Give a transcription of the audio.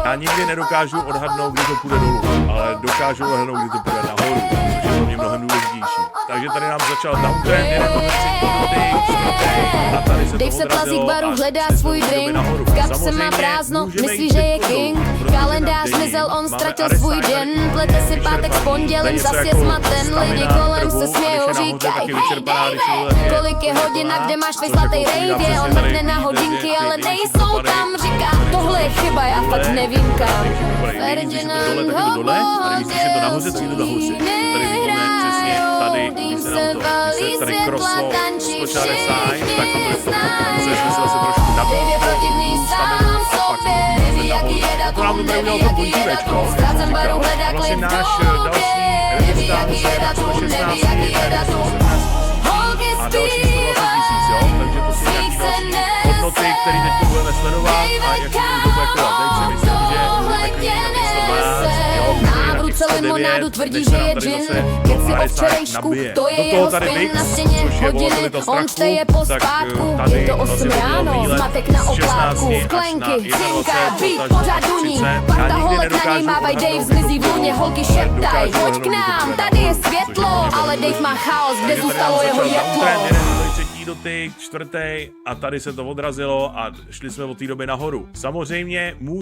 Já nikdy nedokážu odhadnout, kdy to půjde dolů, ale dokážu odhadnout, kdy to půjde nahoru, což je pro mě mnohem důležitější. Takže tady nám začal downtrend, je to a tady se Dave se plazí k baru, hledá svůj drink, v kapse má prázdno, myslí, že je king. Kalendář zmizel, on ztratil svůj den, plete si pátek s pondělím, zas je zmaten. Lidi kolem se smějou, říkají, hej Dave, kolik je hodin a kde máš tvej zlatý rejvě? On mrkne na hodinky, ale nejsou tam, říká, tohle je chyba, já fakt nevím kam. Ferdinand hovořil, svý nehrajou, Dým se valí světla, tančí všichni znají. Dave je protivný sám sobě, neví jaký je datum, neví jaký je datum. V ztrácen baru hledá klid v hlavě, neví jaký je datum, neví jaký je datum. Holky zpívají, svých se hodnoty, který teď budeme sledovat a jak se budeme kovat. Teď si myslím, že návruce limonádu tvrdí, že je džin, keci o včerejšku, to je jeho spin na stěně hodiny, on čteje pospátku, je to 8 ráno, zmatek na oplátku, sklenky, cinka, beat, pořád duní, parta holek na něj mávaj, Dave zmizí v lůně, holky šeptaj, pojď k nám, tady je světlo, ale Dave má chaos, kde zůstalo jeho jetlo. Třetí dotyk, čtvrtý a tady se to odrazilo a šli jsme od té doby nahoru. Samozřejmě